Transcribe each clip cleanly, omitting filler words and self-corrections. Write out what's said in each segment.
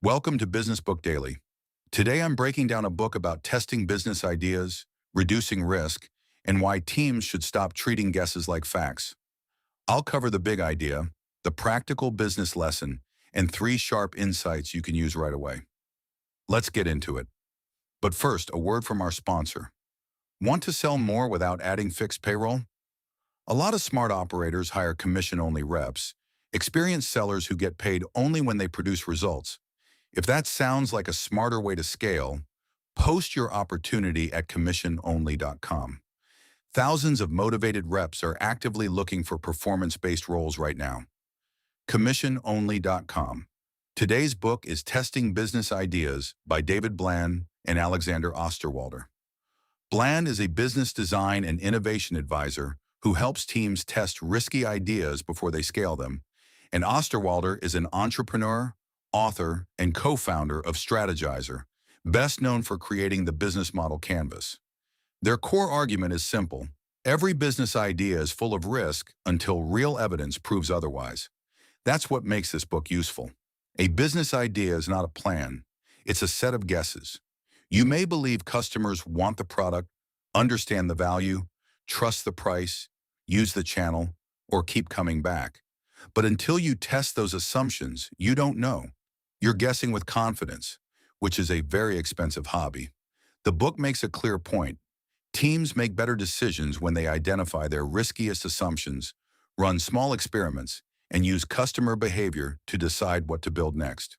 Welcome to Business Book Daily. Today I'm breaking down a book about testing business ideas, reducing risk, and why teams should stop treating guesses like facts. I'll cover the big idea, the practical business lesson, and 3 sharp insights you can use right away. Let's get into it. But first, a word from our sponsor. Want to sell more without adding fixed payroll? A lot of smart operators hire commission-only reps, experienced sellers who get paid only when they produce results. If that sounds like a smarter way to scale, post your opportunity at commissiononly.com. Thousands of motivated reps are actively looking for performance-based roles right now. Commissiononly.com. Today's book is Testing Business Ideas by David Bland and Alexander Osterwalder. Bland is a business design and innovation advisor who helps teams test risky ideas before they scale them, and Osterwalder is an entrepreneur, author, and co-founder of Strategizer, best known for creating the business model canvas. Their core argument is simple. Every business idea is full of risk until real evidence proves otherwise. That's what makes this book useful. A business idea is not a plan. It's a set of guesses. You may believe customers want the product, understand the value, trust the price, use the channel, or keep coming back. But until you test those assumptions, you don't know. You're guessing with confidence, which is a very expensive hobby. The book makes a clear point. Teams make better decisions when they identify their riskiest assumptions, run small experiments, and use customer behavior to decide what to build next.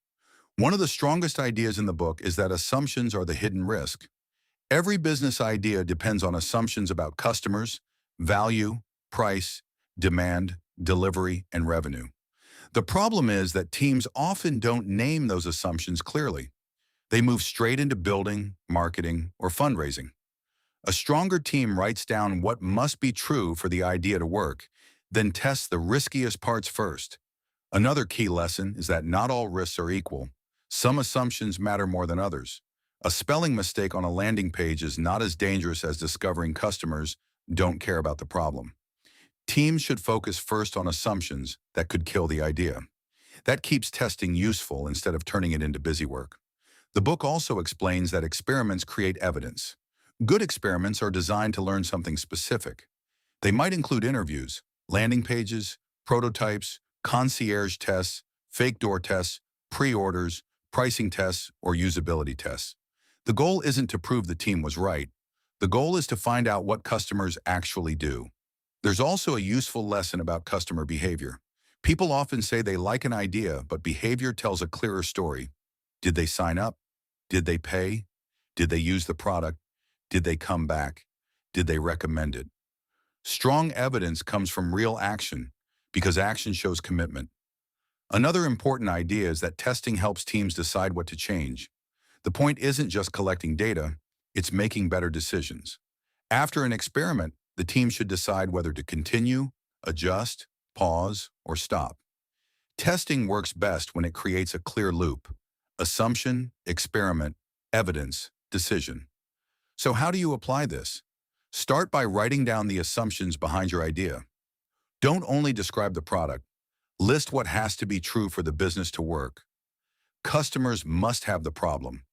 One of the strongest ideas in the book is that assumptions are the hidden risk. Every business idea depends on assumptions about customers, value, price, demand, delivery, and revenue. The problem is that teams often don't name those assumptions clearly. They move straight into building, marketing, or fundraising. A stronger team writes down what must be true for the idea to work, then tests the riskiest parts first. Another key lesson is that not all risks are equal. Some assumptions matter more than others. A spelling mistake on a landing page is not as dangerous as discovering customers don't care about the problem. Teams should focus first on assumptions that could kill the idea. That keeps testing useful instead of turning it into busy work. The book also explains that experiments create evidence. Good experiments are designed to learn something specific. They might include interviews, landing pages, prototypes, concierge tests, fake door tests, pre-orders, pricing tests, or usability tests. The goal isn't to prove the team was right. The goal is to find out what customers actually do. There's also a useful lesson about customer behavior. People often say they like an idea, but behavior tells a clearer story. Did they sign up? Did they pay? Did they use the product? Did they come back? Did they recommend it? Strong evidence comes from real action because action shows commitment. Another important idea is that testing helps teams decide what to change. The point isn't just collecting data, it's making better decisions. After an experiment, the team should decide whether to continue, adjust, pause, or stop. Testing works best when it creates a clear loop: assumption, experiment, evidence, decision. So how do you apply this? Start by writing down the assumptions behind your idea. Don't only describe the product. List what has to be true for the business to work. Customers must have the problem.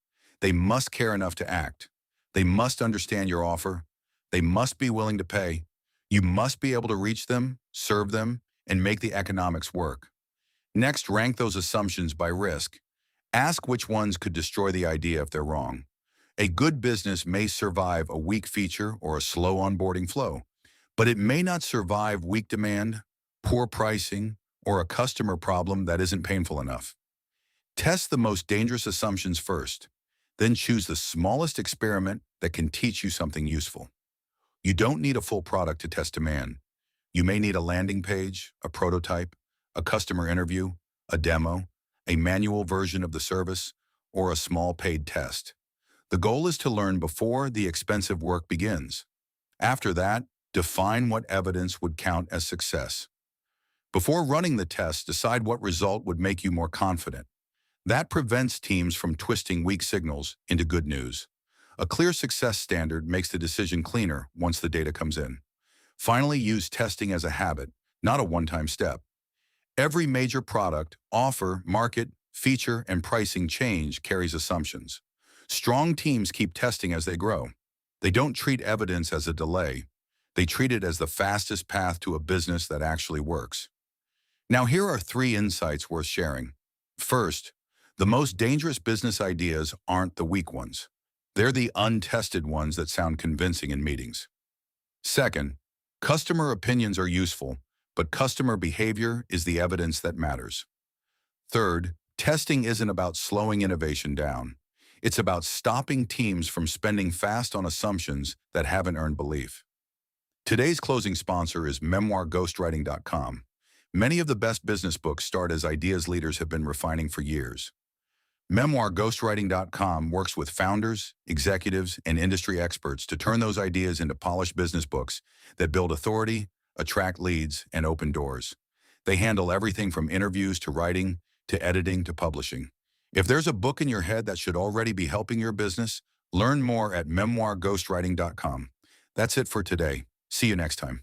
They must care enough to act. They must understand your offer. They must be willing to pay. You must be able to reach them, serve them, and make the economics work. Next, rank those assumptions by risk. Ask which ones could destroy the idea if they're wrong. A good business may survive a weak feature or a slow onboarding flow, but it may not survive weak demand, poor pricing, or a customer problem that isn't painful enough. Test the most dangerous assumptions first, then choose the smallest experiment that can teach you something useful. You don't need a full product to test demand. You may need a landing page, a prototype, a customer interview, a demo, a manual version of the service, or a small paid test. The goal is to learn before the expensive work begins. After that, define what evidence would count as success. Before running the test, decide what result would make you more confident. That prevents teams from twisting weak signals into good news. A clear success standard makes the decision cleaner once the data comes in. Finally, use testing as a habit, not a one-time step. Every major product, offer, market, feature, and pricing change carries assumptions. Strong teams keep testing as they grow. They don't treat evidence as a delay. They treat it as the fastest path to a business that actually works. Now, here are 3 insights worth sharing. First, the most dangerous business ideas aren't the weak ones. They're the untested ones that sound convincing in meetings. Second, customer opinions are useful, but customer behavior is the evidence that matters. Third, testing isn't about slowing innovation down. It's about stopping teams from spending fast on assumptions that haven't earned belief. Today's closing sponsor is memoirghostwriting.com. Many of the best business books start as ideas leaders have been refining for years. Memoirghostwriting.com works with founders, executives, and industry experts to turn those ideas into polished business books that build authority, attract leads, and open doors. They handle everything from interviews to writing to editing to publishing. If there's a book in your head that should already be helping your business, learn more at memoirghostwriting.com. That's it for today. See you next time.